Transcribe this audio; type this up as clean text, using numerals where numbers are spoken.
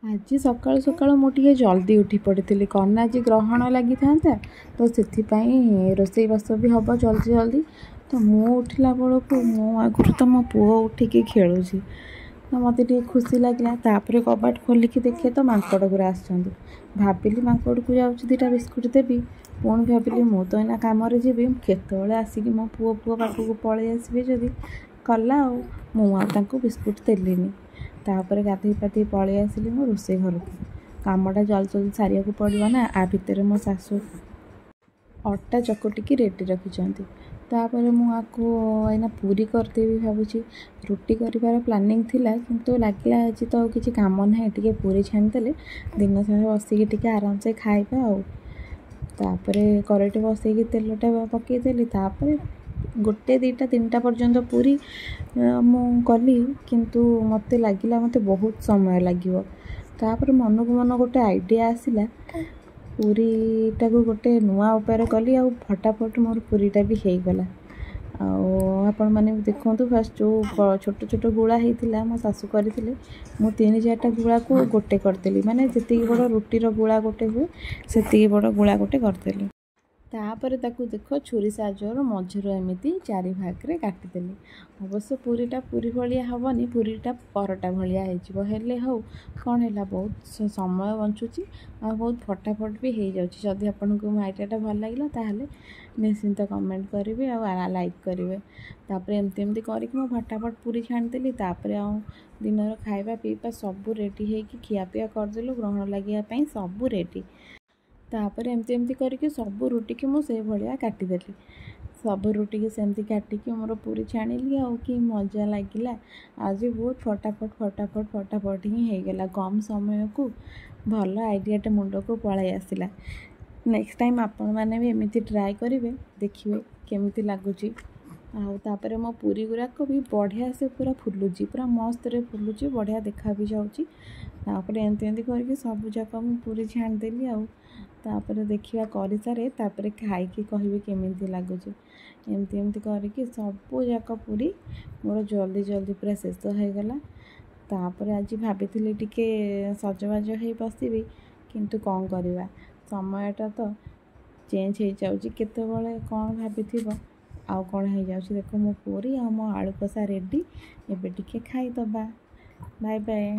ଆଜି ସକାଳୁ ସକାଳୁ ମୁଁ ଟିକେ ଜଲ୍ଦି ଉଠି ପଡ଼ିଥିଲି କ'ଣ ନା ଆଜି ଗ୍ରହଣ ଲାଗିଥାନ୍ତା ତ ସେଥିପାଇଁ ରୋଷେଇବାସ ବି ହେବ ଜଲ୍ଦି ଜଲ୍ଦି। ତ ମୁଁ ଉଠିଲା ବେଳକୁ ମୋ ଆଗରୁ ତ ମୋ ପୁଅ ଉଠିକି ଖେଳୁଛି। ତ ମୋତେ ଟିକେ ଖୁସି ଲାଗିଲା। ତାପରେ କବାଟ ଖୋଲିକି ଦେଖେ ତ ମାଙ୍କଡ଼ ଗୁରା ଆସିଛନ୍ତି। ଭାବିଲି ମାଙ୍କଡ଼କୁ ଯାଉଛି ଦୁଇଟା ବିସ୍କୁଟ୍ ଦେବି। ପୁଣି ଭାବିଲି ମୁଁ ତ ଏଇନା କାମରେ ଯିବି, କେତେବେଳେ ଆସିକି ମୋ ପୁଅ ପାଖକୁ ପଳେଇ ଆସିବି ଯଦି କଲା ଆଉ। ମୁଁ ଆଉ ତାଙ୍କୁ ବିସ୍କୁଟ୍ ଦେଲିନି। ତାପରେ ଗାଧୋଇ ପାଧୋଇ ପଳେଇ ଆସିଲି ମୋ ରୋଷେଇ ଘରକୁ। କାମଟା ଜଲ୍ଦି ଜଲ୍ଦି ସାରିବାକୁ ପଡ଼ିବ ନା। ଆ ଭିତରେ ମୋ ଶାଶୁ ଅଟା ଚକଟିକି ରେଡ଼ି ରଖିଛନ୍ତି। ତାପରେ ମୁଁ ଆକୁ ଏଇନା ପୁରୀ କରିଦେବି ଭାବୁଛି। ରୁଟି କରିବାର ପ୍ଲାନିଂ ଥିଲା, କିନ୍ତୁ ଲାଗିଲା ଆଜି ତ ଆଉ କିଛି କାମ ନାହିଁ, ଟିକେ ପୁରୀ ଛାଣିଦେଲେ ଦିନ ସାରା ବସିକି ଟିକେ ଆରାମସେ ଖାଇବା ଆଉ। ତାପରେ କଡ଼େଇଟେ ବସେଇକି ତେଲଟା ପକାଇଦେଲି। ତାପରେ 1, 2, 3ଟା ପର୍ଯ୍ୟନ୍ତ ପୁରୀ ମୁଁ କଲି, କିନ୍ତୁ ମୋତେ ଲାଗିଲା ମୋତେ ବହୁତ ସମୟ ଲାଗିବ। ତାପରେ ମନକୁ ମନ ଗୋଟେ ଆଇଡ଼ିଆ ଆସିଲା, ପୁରୀଟାକୁ ଗୋଟେ ନୂଆ ଉପାୟରେ କଲି ଆଉ ଫଟାଫଟ ମୋର ପୁରୀଟା ବି ହେଇଗଲା। ଆଉ ଆପଣମାନେ ବି ଦେଖନ୍ତୁ, ଫାଷ୍ଟ ଯେଉଁ ଛୋଟ ଛୋଟ ଗୁଳା ହେଇଥିଲା ମୋ ଶାଶୁ କରିଥିଲେ, ମୁଁ 3-4ଟା ଗୁଳାକୁ ଗୋଟେ କରିଦେଲି। ମାନେ ଯେତିକି ବଡ଼ ରୁଟିର ଗୁଳା ଗୋଟେ ହୁଏ ସେତିକି ବଡ଼ ଗୁଳା ଗୋଟେ କରିଦେଲି। ତାପରେ ତାକୁ ଦେଖ ଛୁରୀ ସାହାଯ୍ୟରେ ମଝିରୁ ଏମିତି 4 ଭାଗରେ କାଟିଦେଲି। ଅବଶ୍ୟ ପୁରୀଟା ପୁରୀ ଭଳିଆ ହେବନି, ପୁରୀଟା ପରଟା ଭଳିଆ ହେଇଯିବ। ହେଲେ ହଉ, କ'ଣ ହେଲା, ବହୁତ ସମୟ ବଞ୍ଚୁଛି ଆଉ ବହୁତ ଫଟାଫଟ ବି ହେଇଯାଉଛି। ଯଦି ଆପଣଙ୍କୁ ମୋ ଆଇଡ଼ିଆଟା ଭଲ ଲାଗିଲା ତାହେଲେ ନିଶ୍ଚିନ୍ତ କମେଣ୍ଟ କରିବେ ଆଉ ଲାଇକ୍ କରିବେ। ତାପରେ ଏମିତି କରିକି ମୁଁ ଫଟାଫଟ ପୁରୀ ଛାଣିଦେଲି। ତାପରେ ଆଉ ଦିନର ଖାଇବା ପିଇବା ସବୁ ରେଡ଼ି ହେଇକି ଖିଆପିଆ କରିଦେଲୁ। ଗ୍ରହଣ ଲାଗିବା ପାଇଁ ସବୁ ରେଡ଼ି। ତାପରେ ଏମିତି କରିକି ସବୁ ରୁଟିକି ମୁଁ ସେଇଭଳିଆ କାଟିଦେଲି। ସବୁ ରୁଟିକି ସେମିତି କାଟିକି ମୋର ପୁରୀ ଛାଣିଲି। ଆଉ କି ମଜା ଲାଗିଲା। ଆଜି ବହୁତ ଫଟାଫଟ ହିଁ ହେଇଗଲା। କମ୍ ସମୟକୁ ଭଲ ଆଇଡ଼ିଆଟେ ମୁଣ୍ଡକୁ ପଳାଇ ଆସିଲା। ନେକ୍ସଟ ଟାଇମ୍ ଆପଣମାନେ ବି ଏମିତି ଟ୍ରାଏ କରିବେ, ଦେଖିବେ କେମିତି ଲାଗୁଛି। ଆଉ ତାପରେ ମୋ ପୁରୀ ଗୁଡ଼ାକ ବି ବଢ଼ିଆ ସେ ପୁରା ଫୁଲୁଛି, ପୁରା ମସ୍ତରେ ଫୁଲୁଛି, ବଢ଼ିଆ ଦେଖା ବି ଯାଉଛି। ତାପରେ ଏମିତି କରିକି ସବୁଯାକ ମୁଁ ପୁରୀ ଛାଣିଦେଲି ଆଉ। ତାପରେ ଦେଖିବା କରିସାରେ, ତାପରେ ଖାଇକି କହିବି କେମିତି ଲାଗୁଛି। ଏମିତି କରିକି ସବୁଯାକ ପୁରୀ ମୋର ଜଲ୍ଦି ପୁରା ଶେଷ ହେଇଗଲା। ତାପରେ ଆଜି ଭାବିଥିଲି ଟିକେ ସଜବାଜ ହେଇ ବସିବି, କିନ୍ତୁ କ'ଣ କରିବା, ସମୟଟା ତ ଚେଞ୍ଜ ହେଇଯାଉଛି। କେତେବେଳେ କ'ଣ ଭାବିଥିବ ଆଉ କ'ଣ ହେଇଯାଉଛି। ଦେଖ ମୋ ପୁରୀ ଆଉ ମୋ ଆଳୁ କଷା ରେଡ଼ି। ଏବେ ଟିକେ ଖାଇଦେବା। Bye bye.